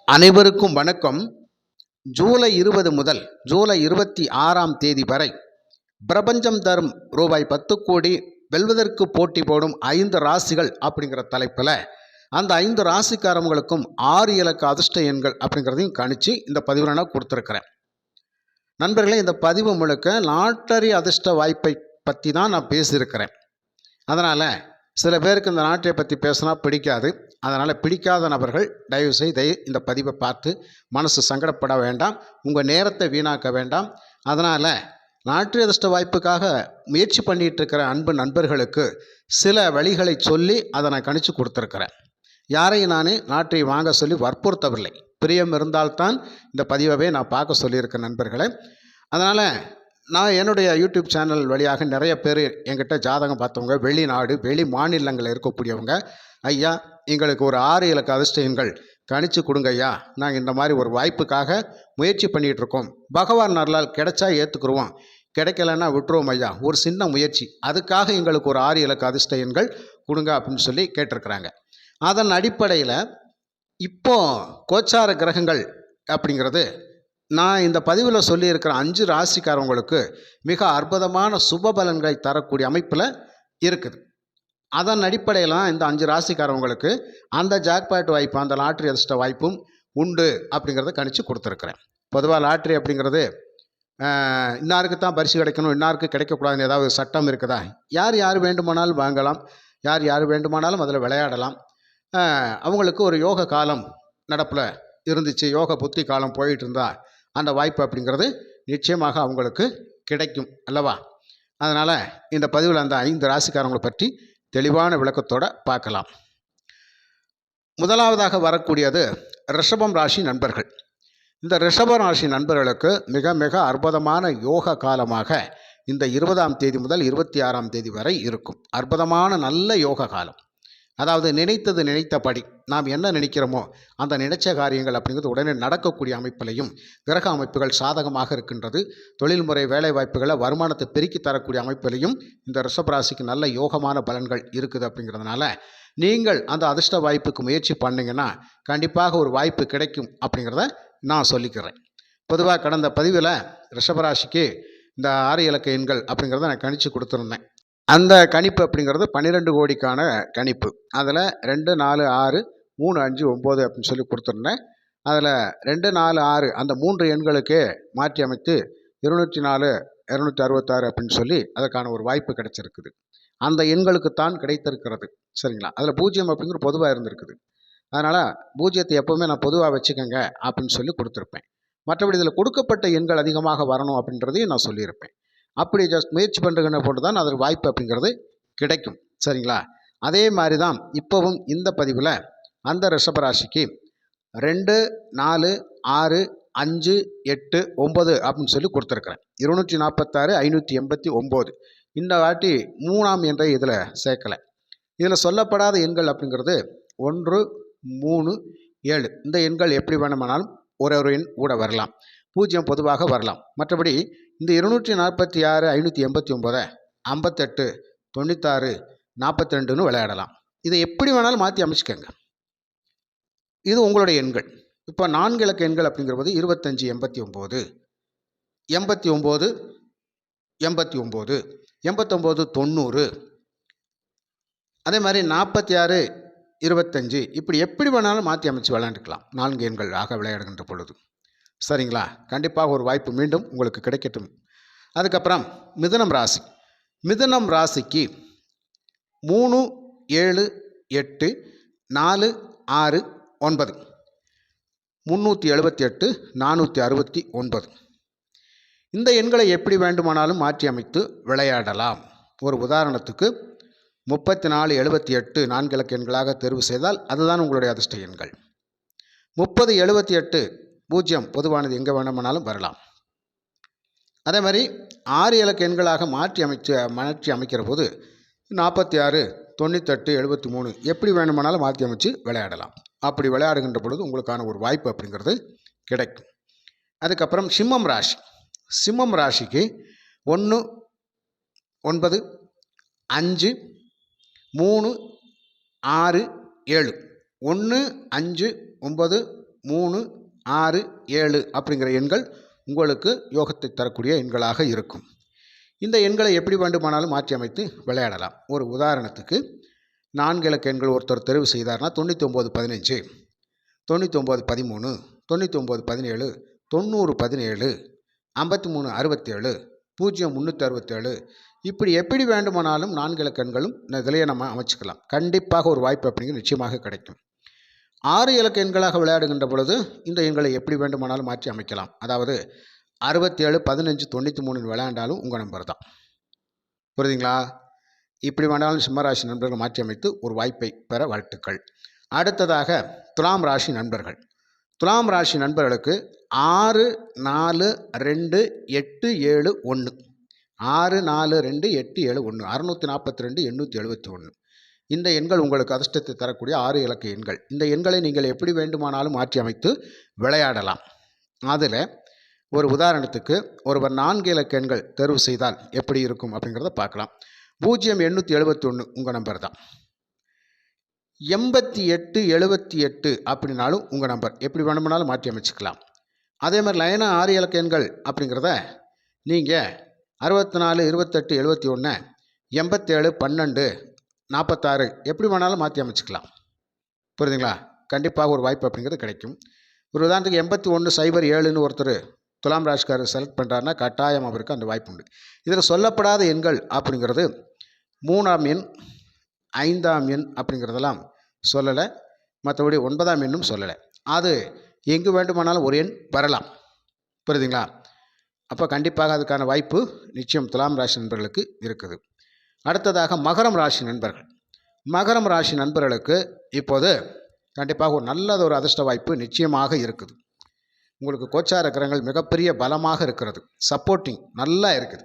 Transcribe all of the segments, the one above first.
அனைவருக்கும் வணக்கம். ஜூலை 20 முதல் ஜூலை 26ஆம் தேதி வரை பிரபஞ்சம் தரும் ரூபாய் 10 கோடி வெல்வதற்கு போட்டி போடும் 5 ராசிகள் அப்படிங்கிற தலைப்பில் அந்த 5 ராசிக்காரங்களுக்கும் 6 இலக்க அதிர்ஷ்ட எண்கள் அப்படிங்கிறதையும் கணிச்சு இந்த பதிவில் நான் கொடுத்துருக்குறேன். நண்பர்களே, இந்த பதிவு முழுக்க லாட்டரி அதிர்ஷ்ட வாய்ப்பை பற்றி தான் நான் பேசியிருக்கிறேன். அதனால் சில பேருக்கு இந்த நாட்டை பற்றி பேசினா பிடிக்காது. அதனால் பிடிக்காத நபர்கள் தயவு செய்து இந்த பதிவை பார்த்து மனசு சங்கடப்பட வேண்டாம், உங்கள் நேரத்தை வீணாக்க வேண்டாம். அதனால் லாட்டரி அதிர்ஷ்ட வாய்ப்புக்காக முயற்சி பண்ணிகிட்டு இருக்கிற அன்பு நண்பர்களுக்கு சில வழிகளை சொல்லி அதை நான் கணிச்சு கொடுத்துருக்குறேன். யாரையும் நான் லாட்டரி வாங்க சொல்லி வற்புறுத்தவில்லை. பிரியம் இருந்தால்தான் இந்த பதிவை நான் பார்க்க சொல்லியிருக்கேன் நண்பர்களே. அதனால் நான் என்னுடைய யூடியூப் சேனல் வழியாக நிறைய பேர் என்கிட்ட ஜாதகம் பார்த்தவங்க, வெளிநாடு வெளி மாநிலங்களில் இருக்கக்கூடியவங்க, ஐயா எங்களுக்கு ஒரு 6 இலக்க அதிர்ஷ்ட எண்கள் கணிச்சு கொடுங்க ஐயா, நாங்கள் இந்த மாதிரி ஒரு வாய்ப்புக்காக முயற்சி பண்ணிகிட்ருக்கோம், பகவான் நல்லால் கிடைச்சா ஏற்றுக்குருவோம், கிடைக்கலன்னா விட்டுருவோம் ஐயா, ஒரு சின்ன முயற்சி, அதுக்காக எங்களுக்கு ஒரு 6 இலக்க அதிர்ஷ்ட எண்கள் கொடுங்க அப்படின்னு சொல்லி கேட்டிருக்கிறாங்க. அதன் அடிப்படையில் இப்போ கோச்சார கிரகங்கள் அப்படிங்கிறது நான் இந்த பதிவில் சொல்லியிருக்கிற 5 ராசிக்காரவங்களுக்கு மிக அற்புதமான சுப பலன்களை தரக்கூடிய அமைப்பில் இருக்குது. அதன் அடிப்படையில் இந்த 5 ராசிக்காரவங்களுக்கு அந்த ஜாக்பாட் வாய்ப்பு, அந்த லாட்ரி அதிர்ஷ்ட வாய்ப்பும் உண்டு அப்படிங்கிறத கணிச்சு கொடுத்துருக்குறேன். பொதுவாக லாட்ரி அப்படிங்கிறது இன்னாருக்கு தான் பரிசு கிடைக்கணும், இன்னாருக்கு கிடைக்கக்கூடாதுன்னு ஏதாவது சட்டம் இருக்குதா? யார் வேண்டுமானாலும் வாங்கலாம், யார் வேண்டுமானாலும் அதில் விளையாடலாம். அவங்களுக்கு ஒரு யோக காலம் நடப்பில் இருந்துச்சு, யோக புத்தி காலம் போயிட்டு இருந்தால் அந்த வாய்ப்பு அப்படிங்கிறது நிச்சயமாக அவங்களுக்கு கிடைக்கும் அல்லவா? அதனால் இந்த பதிவில் அந்த 5 ராசிக்காரங்களை பற்றி தெளிவான விளக்கத்தோடு பார்க்கலாம். முதலாவதாக வரக்கூடியது ரிஷபம் ராசி நண்பர்கள். இந்த ரிஷப ராசி நண்பர்களுக்கு மிக மிக அற்புதமான யோக காலமாக இந்த 20ஆம் தேதி முதல் 26ஆம் தேதி வரை இருக்கும். அற்புதமான நல்ல யோக காலம். அதாவது நினைத்தது நினைத்தபடி நாம் என்ன நினைக்கிறோமோ அந்த நினைச்ச காரியங்கள் அப்படிங்கிறது உடனே நடக்கக்கூடிய அமைப்பிலையும் கிரக அமைப்புகள் சாதகமாக இருக்கின்றது. தொழில்முறை வேலை வாய்ப்புகளை வருமானத்தை பெருக்கி தரக்கூடிய அமைப்பிலையும் இந்த ரிஷபராசிக்கு நல்ல யோகமான பலன்கள் இருக்குது. அப்படிங்கிறதுனால நீங்கள் அந்த அதிர்ஷ்ட வாய்ப்புக்கு முயற்சி பண்ணிங்கன்னா கண்டிப்பாக ஒரு வாய்ப்பு கிடைக்கும் அப்படிங்கிறத நான் சொல்லிக்கிறேன். பொதுவாக கடந்த பதிவில் ரிஷபராசிக்கு இந்த 6 இலக்க எண்கள் அப்படிங்கிறத நான் கணிச்சு கொடுத்துருந்தேன். அந்த கணிப்பு அப்படிங்கிறது 12 கோடிக்கான கணிப்பு. அதில் 2, 4, 6, 3, 5, 9 அப்படின்னு சொல்லி கொடுத்துருந்தேன். அதில் 2, 4, 6 அந்த 3 எண்களுக்கே மாற்றி அமைத்து 204, 266 அப்படின்னு சொல்லி அதற்கான ஒரு வாய்ப்பு கிடைச்சிருக்குது. அந்த எண்களுக்குத்தான் கிடைத்திருக்கிறது. சரிங்களா? அதில் 0 அப்படிங்கிற பொதுவாக இருந்திருக்குது. அதனால் 0 எப்போவுமே நான் பொதுவாக வச்சுக்கோங்க அப்படின்னு சொல்லி கொடுத்துருப்பேன். மற்றபடி இதில் கொடுக்கப்பட்ட எண்கள் அதிகமாக வரணும் அப்படின்றதையும் நான் சொல்லியிருப்பேன். அப்படி ஜஸ்ட் முயற்சி பண்ணுறதுன்னு போட்டு தான் அதற்கு வாய்ப்பு அப்படிங்கிறது கிடைக்கும். சரிங்களா? அதே மாதிரி தான் இப்போவும் இந்த பதிவில் அந்த ரிஷபராசிக்கு 2, 4, 6, 5, 8, 9 அப்படின்னு சொல்லி கொடுத்துருக்குறேன். 246, 589. இந்த வாட்டி 3ஆம் என்ற இதில் சேர்க்கலை. இதில் சொல்லப்படாத எண்கள் அப்படிங்கிறது 1, 3, 7 இந்த எண்கள் எப்படி வேணுமானாலும் ஒரு எண் கூட வரலாம். 0 பொதுவாக வரலாம். மற்றபடி இந்த 246, 589, 58, 96, 42ன்னு விளையாடலாம். இதை எப்படி வேணாலும் மாற்றி அமைச்சிக்கங்க. இது உங்களுடைய எண்கள். இப்போ 4 இலக்க எண்கள் அப்படிங்கிறது 25, 89, 89, 89, 89, 90, அதே மாதிரி 46, 25 இப்படி எப்படி வேணாலும் மாற்றி அமைச்சு விளையாண்டுக்கலாம் 4 எண்கள் ஆக விளையாடுகின்ற பொழுது. சரிங்களா? கண்டிப்பாக ஒரு வாய்ப்பு மீண்டும் உங்களுக்கு கிடைக்கட்டும். அதுக்கப்புறம் மிதுனம் ராசி. மிதுனம் ராசிக்கு 3, 7, 8, 4, 6, 9 378, 469 இந்த எண்களை எப்படி வேண்டுமானாலும் மாற்றி அமைத்து விளையாடலாம். ஒரு உதாரணத்துக்கு 34, 78 4 இலக்க எண்களாக தேர்வு செய்தால் அதுதான் உங்களுடைய அதிர்ஷ்ட எண்கள். 30, 78 0 பொதுவானது எங்கே வேணுமானாலும் வரலாம். அதே மாதிரி 6 இலக்க எண்களாக மாற்றி அமைக்கிற போது 46, 98, 73 எப்படி வேணுமானாலும் மாற்றி அமைச்சு விளையாடலாம். அப்படி விளையாடுகின்ற பொழுது உங்களுக்கான ஒரு வாய்ப்பு அப்படிங்கிறது கிடைக்கும். அதுக்கப்புறம் சிம்மம் ராசி. சிம்மம் ராசிக்கு 1, 9, 5, 3, 6, 7 1, 5, 9, 3, 6, 7 அப்படிங்கிற எண்கள் உங்களுக்கு யோகத்தை தரக்கூடிய எண்களாக இருக்கும். இந்த எண்களை எப்படி வேண்டுமானாலும் மாற்றி அமைத்து விளையாடலாம். ஒரு உதாரணத்துக்கு 4 இலக்க எண்கள் ஒருத்தர் தெரிவு செய்தார்னா 9915, 9913, 9917, 9017, 5367, 0367 இப்படி எப்படி வேண்டுமானாலும் 4 இலக்க எண்களும் இதிலேயே நம்ம அமைச்சுக்கலாம். கண்டிப்பாக ஒரு வாய்ப்பு அப்படிங்கிறது நிச்சயமாக கிடைக்கும். 6 இலக்க எண்களாக விளையாடுகின்ற பொழுது இந்த எண்களை எப்படி வேண்டுமானாலும் மாற்றி அமைக்கலாம். அதாவது 67, 15, 93 விளையாண்டாலும் உங்கள் நம்பர் தான். புரியுதுங்களா? இப்படி வேண்டாலும் சிம்மராசி நண்பர்கள் மாற்றி அமைத்து ஒரு வாய்ப்பை பெற வாழ்த்துக்கள். அடுத்ததாக துலாம் ராசி நண்பர்கள். துலாம் ராசி நண்பர்களுக்கு 6, 4, 2, 8, 7, 1 6, 4, 2, 8, 7, 1 642, 871 இந்த எண்கள் உங்களுக்கு அதிர்ஷ்டத்தை தரக்கூடிய 6 இலக்க எண்கள். இந்த எண்களை நீங்கள் எப்படி வேண்டுமானாலும் மாற்றி அமைத்து விளையாடலாம். அதில் ஒரு உதாரணத்துக்கு ஒருவர் 4 இலக்க எண்கள் தேர்வு செய்தால் எப்படி இருக்கும் அப்படிங்கிறத பார்க்கலாம். 0871 உங்கள் நம்பர் தான். 8878 அப்படின்னாலும் உங்கள் நம்பர் எப்படி வேணுமானாலும் மாற்றி அமைச்சிக்கலாம். அதே மாதிரி லைனாக 6 இலக்க எண்கள் அப்படிங்கிறத நீங்கள் 64, 28, 71, 87, 12, 46 எப்படி வேணாலும் மாற்றி அமைச்சிக்கலாம். புரியுதுங்களா? கண்டிப்பாக ஒரு வாய்ப்பு அப்படிங்கிறது கிடைக்கும். ஒரு உதாரணத்துக்கு 8107ன்னு ஒருத்தர் துலாம் ராசிக்காரர் செலக்ட் பண்ணுறாருன்னா கட்டாயம் அவருக்கு அந்த வாய்ப்பு உண்டு. இதில் சொல்லப்படாத எண்கள் அப்படிங்கிறது 3ஆம் எண், 5ஆம் எண் அப்படிங்கிறதெல்லாம் சொல்லலை. மற்றபடி 9ஆம் எண்ணும் சொல்லலை. அது எங்கு வேண்டுமானாலும் ஒரு எண் வரலாம். புரியுதுங்களா? அப்போ கண்டிப்பாக அதுக்கான வாய்ப்பு நிச்சயம் துலாம் ராசி நண்பர்களுக்கு இருக்குது. அடுத்ததாக மகரம் ராசி நண்பர்கள். மகரம் ராசி நண்பர்களுக்கு இப்போது கண்டிப்பாக ஒரு நல்லதொரு அதிர்ஷ்ட வாய்ப்பு நிச்சயமாக இருக்குது. உங்களுக்கு கோச்சார கிரகங்கள் மிகப்பெரிய பலமாக இருக்கிறது. சப்போர்ட்டிங் நல்லா இருக்குது.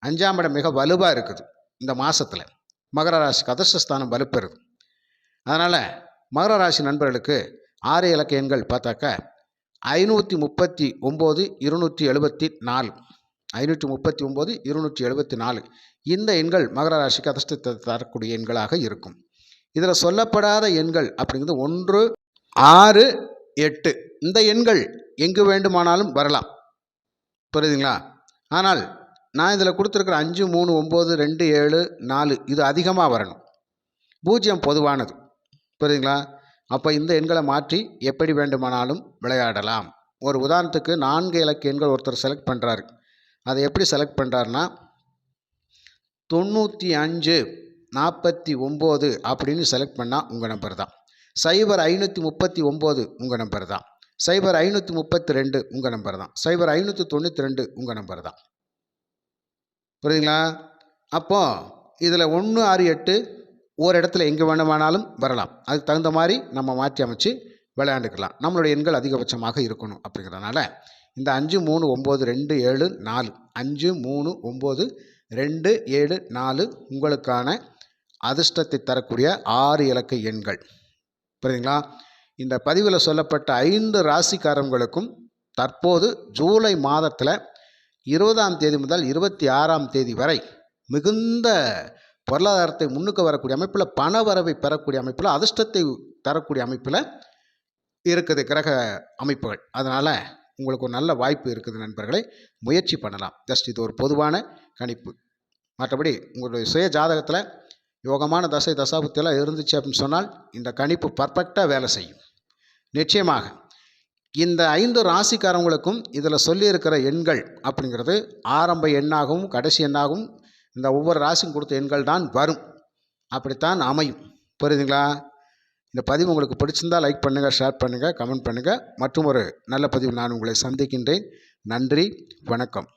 5ஆம் இடம் மிக வலுவாக இருக்குது. இந்த மாதத்தில் மகர ராசிக்கு அதிர்ஷ்டஸ்தானம் வலுப்பெறுது. அதனால் மகர ராசி நண்பர்களுக்கு 6 இலக்க எண்கள் பார்த்தாக்கா 539, 274 539, 274 இந்த எண்கள் மகர ராசிக்கு அதிர்ஷ்டத்தை தரக்கூடிய எண்களாக இருக்கும். இதில் சொல்லப்படாத எண்கள் அப்படிங்கிறது 1, 6, 8 இந்த எண்கள் எங்கு வேண்டுமானாலும் வரலாம். புரியுதுங்களா? ஆனால் நான் இதில் கொடுத்துருக்கிற 5, 3, 9, 2, 7, 4 இது அதிகமாக வரணும். 0 பொதுவானது. புரியுதுங்களா? அப்போ இந்த எண்களை மாற்றி எப்படி வேண்டுமானாலும் விளையாடலாம். ஒரு உதாரணத்துக்கு 4 இலக்க எண்கள் ஒருத்தர் செலக்ட் பண்ணுறாரு. அதை எப்படி செலக்ட் பண்ணுறாருன்னா 95, 49 அப்படின்னு செலக்ட் பண்ணால் உங்கள் நம்பர் தான். 0539 உங்கள் நம்பர் தான். 0532 உங்கள் நம்பர் தான். 0592 உங்கள் நம்பர் தான். புரியுதுங்களா? அப்போது இதில் 1, 6, 8 ஒரு இடத்துல எங்கே வேணுமானாலும் வரலாம். அதுக்கு தகுந்த மாதிரி நம்ம மாற்றி அமைச்சு விளையாண்டுக்கலாம். நம்மளுடைய எண்கள் அதிகபட்சமாக இருக்கணும். அப்படிங்கிறதுனால இந்த 5, 3, 9, 2, 7, 4 5, 3, 9, 2, 7, 4 உங்களுக்கான அதிர்ஷ்டத்தை தரக்கூடிய 6 இலக்க எண்கள். புரியுதுங்களா? இந்த பதிவில் சொல்லப்பட்ட 5 ராசிக்காரங்களுக்கும் தற்போது ஜூலை மாதத்தில் 20ஆம் தேதி முதல் 26ஆம் தேதி வரை மிகுந்த பொருளாதாரத்தை முன்னுக்கு வரக்கூடிய அமைப்பில், பண வரவை பெறக்கூடிய அமைப்பில், அதிர்ஷ்டத்தை தரக்கூடிய அமைப்பில் இருக்குது கிரக அமைப்புகள். அதனால் உங்களுக்கு ஒரு நல்ல வாய்ப்பு இருக்குது நண்பர்களை. முயற்சி பண்ணலாம். ஜஸ்ட் இது ஒரு பொதுவான கணிப்பு. மற்றபடி உங்களுடைய சுய ஜாதகத்தில் யோகமான தசை தசாபுத்தியெல்லாம் இருந்துச்சு அப்படின்னு சொன்னால் இந்த கணிப்பு பர்ஃபெக்டாக வேலை செய்யும். நிச்சயமாக இந்த 5 ராசிக்காரங்களுக்கும் இதில் சொல்லியிருக்கிற எண்கள் அப்படிங்கிறது ஆரம்ப எண்ணாகவும் கடைசி எண்ணாகவும் இந்த ஒவ்வொரு ராசிக்கும் கொடுத்த எண்கள் தான் வரும். அப்படித்தான் அமையும். புரியுதுங்களா? இந்த பதிவு உங்களுக்கு பிடிச்சிருந்தால் லைக் பண்ணுங்கள், ஷேர் பண்ணுங்கள், கமெண்ட் பண்ணுங்கள். மற்றும் ஒரு நல்ல பதிவு நான் உங்களை சந்திக்கின்றேன். நன்றி, வணக்கம்.